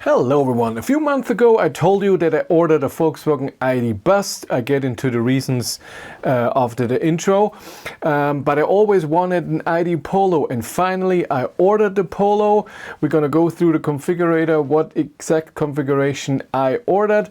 Hello everyone. A few months ago I told you that I ordered a Volkswagen ID.Buzz. I get into the reasons after the intro. But I always wanted an ID.Polo, and finally I ordered the Polo. We're gonna go through the configurator, what exact configuration I ordered.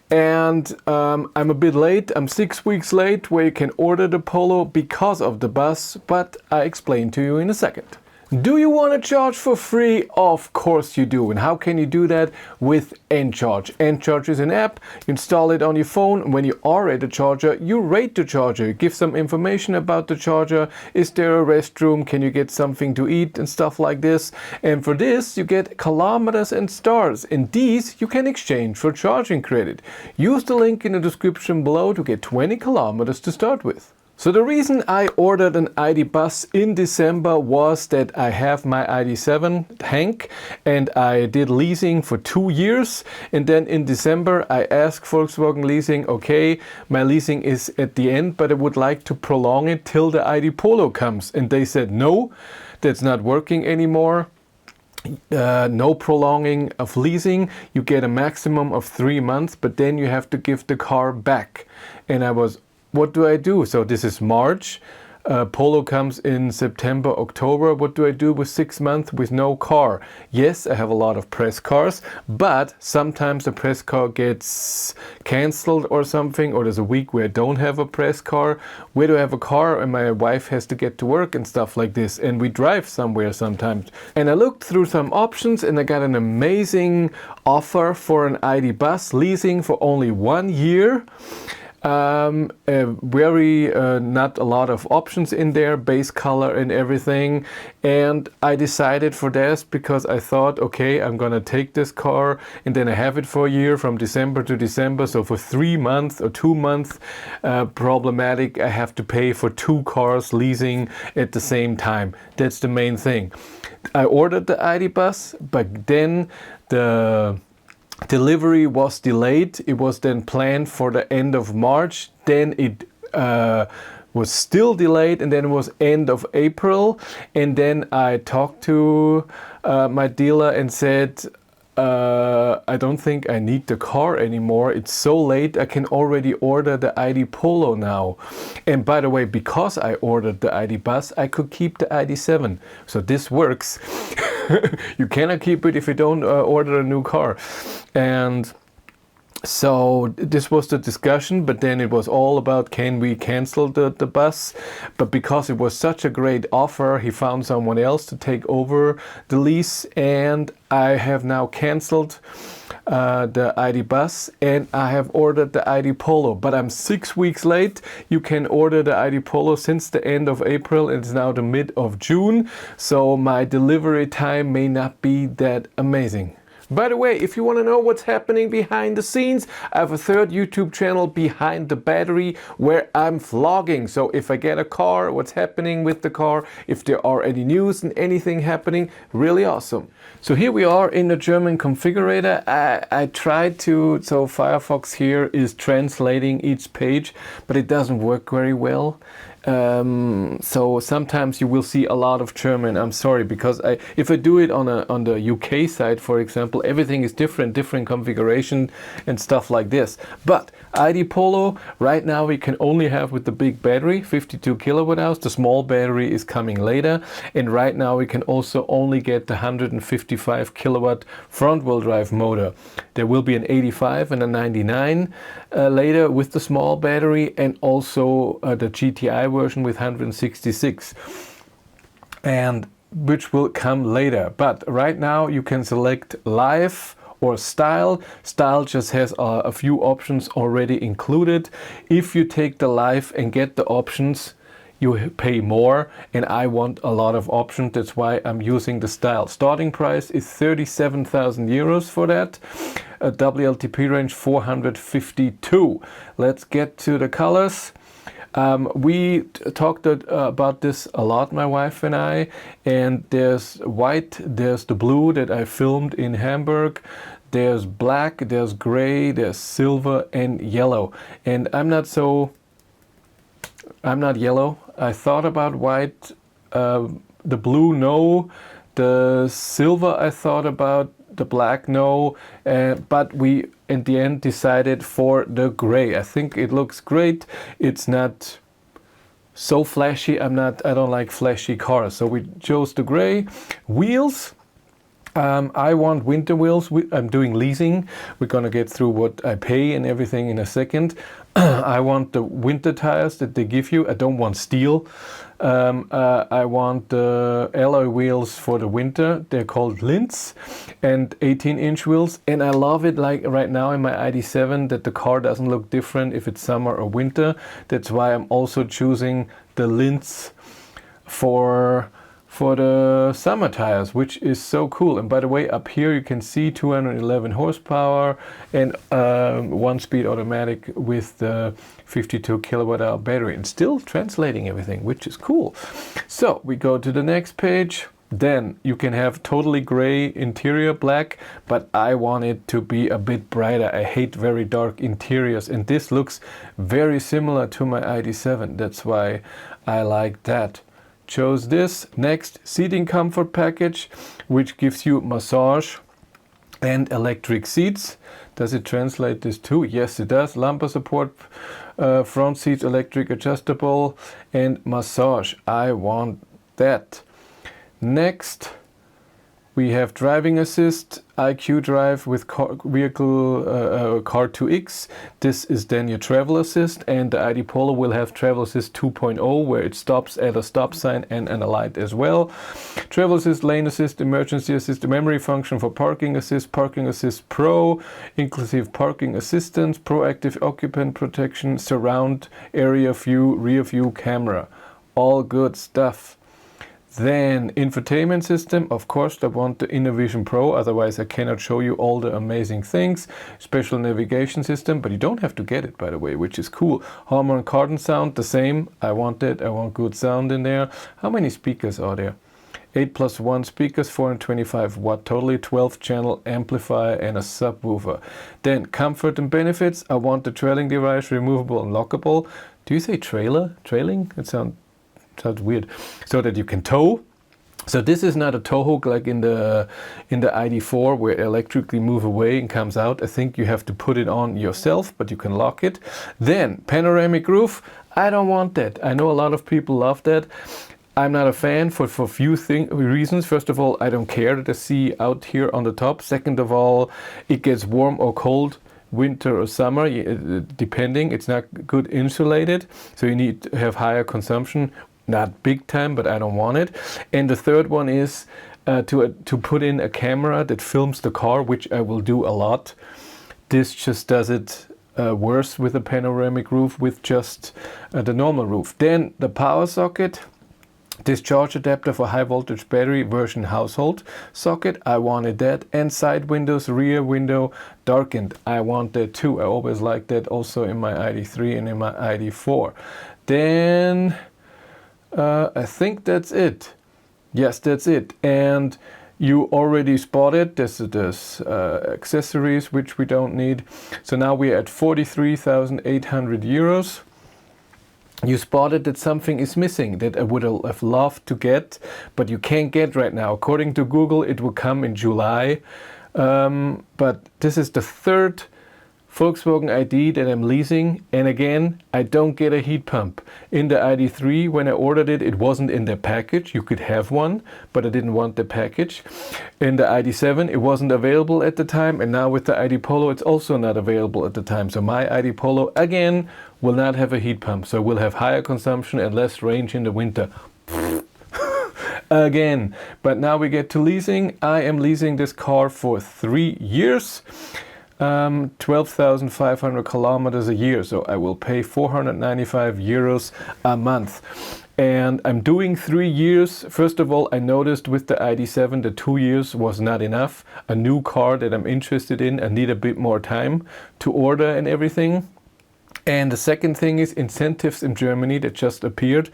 And I'm a bit late. I'm 6 weeks late where you can order the Polo because of the Buzz, but I explain to you in a second. Do you want to charge for free? Of course you do. And how can you do that? With Encharge. Encharge is an app. You install it on your phone. When you are at a charger, you rate the charger. You give some information about the charger. Is there a restroom? Can you get something to eat and stuff like this? And for this, you get kilometers and stars. And these you can exchange for charging credit. Use the link in the description below to get 20 kilometers to start with. So the reason I ordered an ID.Buzz in December was that I have my ID.7 tank and I did leasing for 2 years, and then in December I asked Volkswagen Leasing, okay, my leasing is at the end, but I would like to prolong it till the ID.Polo comes, and they said no, that's not working anymore. No prolonging of leasing. You get a maximum of 3 months, but then you have to give the car back. And I was, what do I do? So this is March, Polo comes in September, October. What do I do with 6 months with no car? Yes, I have a lot of press cars, but sometimes the press car gets cancelled or something, or there's a week where I don't have a press car. Where do I have a car and my wife has to get to work and stuff like this, and we drive somewhere sometimes. And I looked through some options and I got an amazing offer for an ID.Buzz leasing for only 1 year. Not a lot of options in there, base color and everything, and I decided for this because I thought, okay, I'm gonna take this car and then I have it for a year from December to December, so for 3 months or 2 months problematic, I have to pay for 2 cars leasing at the same time. That's the main thing. I ordered the ID.Buzz, but then the delivery was delayed. It was then planned for the end of March, then it was still delayed, and then it was end of April. And then I talked to my dealer and said, I don't think I need the car anymore. It's so late, I can already order the ID.Polo now. And by the way, because I ordered the ID.Buzz, I could keep the ID.7. So this works. You cannot keep it if you don't order a new car. And so this was the discussion, but then it was all about, can we cancel the Buzz? But because it was such a great offer, he found someone else to take over the lease, and I have now canceled the ID.Buzz and I have ordered the ID.Polo. But I'm 6 weeks late. You can order the ID.Polo since the end of April, and it's now the mid of June, so my delivery time may not be that amazing. By the way, if you want to know what's happening behind the scenes, I have a third YouTube channel, Behind the Battery, where I'm vlogging. So if I get a car, what's happening with the car, if there are any news and anything happening, really awesome. So here we are in the German configurator. I tried to, so Firefox here is translating each page, but it doesn't work very well. So sometimes you will see a lot of German. I'm sorry, because if I do it on the UK side, for example, everything is different configuration and stuff like this. But ID.Polo right now we can only have with the big battery, 52 kilowatt hours. The small battery is coming later, and right now we can also only get the 155 kilowatt front wheel drive motor. There will be an 85 and a 99 later with the small battery, and also the GTI version with 166, and which will come later. But right now you can select Live or Style. Style just has a few options already included. If you take the Live and get the options, you pay more, and I want a lot of options. That's why I'm using the Style. Starting price is 37,000 euros for that. A WLTP range 452. Let's get to the colors. We talked about this a lot, my wife and I, and there's white, there's the blue that I filmed in Hamburg, there's black, there's gray, there's silver and yellow. And I'm not yellow. I thought about white, the blue no, the silver I thought about, the black, no, but we in the end decided for the gray. I think it looks great. It's not so flashy. I don't like flashy cars, so we chose the gray. Wheels, I want winter wheels. I'm doing leasing. We're gonna get through what I pay and everything in a second. I want the winter tires that they give you. I don't want steel. I want the alloy wheels for the winter. They're called Linz, and 18-inch wheels. And I love it, like right now in my ID.7, that the car doesn't look different if it's summer or winter. That's why I'm also choosing the Linz for the summer tires, which is so cool. And by the way, up here you can see 211 horsepower and 1-speed automatic with the 52 kilowatt hour battery, and still translating everything, which is cool. So we go to the next page. Then you can have totally gray interior, black, but I want it to be a bit brighter. I hate very dark interiors, and this looks very similar to my ID.7. That's why I like that. Chose this. Next, seating comfort package, which gives you massage and electric seats. Does it translate this too? Yes, it does. Lumbar support, front seats, electric adjustable, and massage. I want that. Next, we have driving assist, IQ Drive with Car2X. This is then your travel assist, and the ID.Polo will have travel assist 2.0, where it stops at a stop sign and a light as well. Travel assist, lane assist, emergency assist, memory function for parking assist Pro, inclusive parking assistance, proactive occupant protection, surround area view, rear view camera. All good stuff. Then infotainment system, of course I want the InnoVision Pro, otherwise I cannot show you all the amazing things. Special navigation system, but you don't have to get it, by the way, which is cool. Harman Kardon sound, the same. I want it. I want good sound in there. How many speakers are there? 8+1 speakers, 425 watt totally, 12 channel amplifier and a subwoofer. Then comfort and benefits, I want the trailing device, removable and lockable. Do you say trailer? Trailing? It sounds weird. So that you can tow. So this is not a tow hook like in the ID.4 where it electrically move away and comes out. I think you have to put it on yourself, but you can lock it. Then panoramic roof. I don't want that. I know a lot of people love that. I'm not a fan for few reasons. First of all, I don't care to see out here on the top. Second of all, it gets warm or cold, winter or summer, depending. It's not good insulated, so you need to have higher consumption. Not big time, but I don't want it. And the third one is to put in a camera that films the car, which I will do a lot. This just does it worse with a panoramic roof with just the normal roof. Then the power socket, discharge adapter for high voltage battery version household socket. I wanted that. And side windows, rear window darkened. I want that too. I always like that also in my ID.3 and in my ID.4. Then I think that's it. Yes, that's it. And you already spotted this accessories, which we don't need. So now we're at 43,800 euros. You spotted that something is missing that I would have loved to get, but you can't get right now. According to Google, it will come in July. But this is the third Volkswagen ID that I'm leasing, and again, I don't get a heat pump. In the ID.3, when I ordered it, it wasn't in the package. You could have one, but I didn't want the package. In the ID.7, it wasn't available at the time, and now with the ID.Polo, it's also not available at the time. So my ID.Polo, again, will not have a heat pump, so we'll have higher consumption and less range in the winter. Again, but now we get to leasing. I am leasing this car for 3 years. 12,500 kilometers a year, so I will pay 495 euros a month. And I'm doing 3 years. First of all, I noticed with the ID.7 that 2 years was not enough. A new car that I'm interested in, I need a bit more time to order and everything. And the second thing is incentives in Germany that just appeared.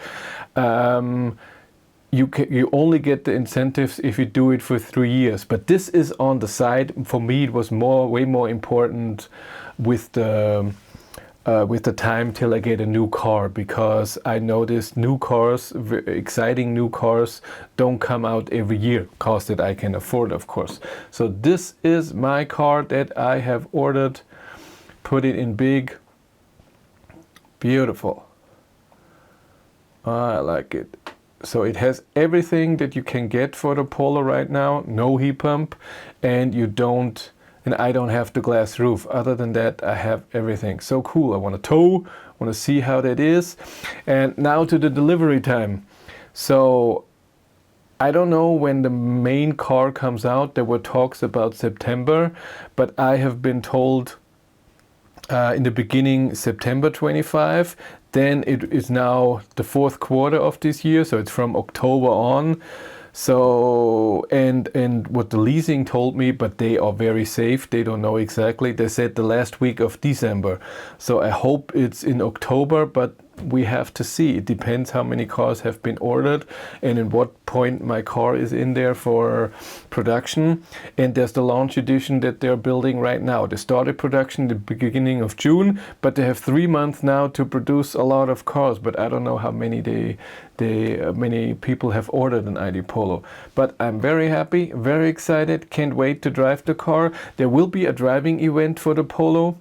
You only get the incentives if you do it for 3 years, but this is on the side. For me, it was way more important with the with the time till I get a new car, because I noticed new cars, exciting new cars, don't come out every year, cars that I can afford, of course. So this is my car that I have ordered. Put it in big. Beautiful. I like it. So it has everything that you can get for the Polo right now. No heat pump, and I don't have the glass roof. Other than that, I have everything. So cool. I want to tow, want to see how that is. And now to the delivery time. So I don't know when the main car comes out. There were talks about September, but I have been told in the beginning September 25. Then it is now the fourth quarter of this year, so it's from October on. So, and what the leasing told me, but they are very safe, they don't know exactly. They said the last week of December. So I hope it's in October, but we have to see. It depends how many cars have been ordered and in what point my car is in there for production. And there's the launch edition that they're building right now. They started production the beginning of June, but they have 3 months now to produce a lot of cars. But I don't know how many many people have ordered an ID.Polo. But I'm very happy, very excited, can't wait to drive the car. There will be a driving event for the Polo,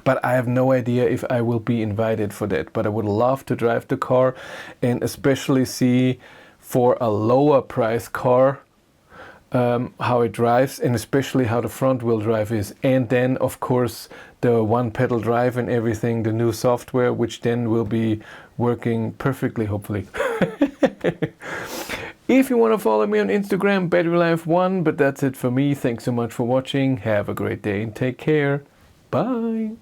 but I have no idea if I will be invited for that. But I would love to drive the car, and especially see for a lower price car how it drives, and especially how the front wheel drive is. And then of course the one pedal drive and everything, the new software, which then will be working perfectly, hopefully. If you want to follow me on Instagram, BatteryLife1. But that's it for me. Thanks so much for watching. Have a great day and take care. Bye.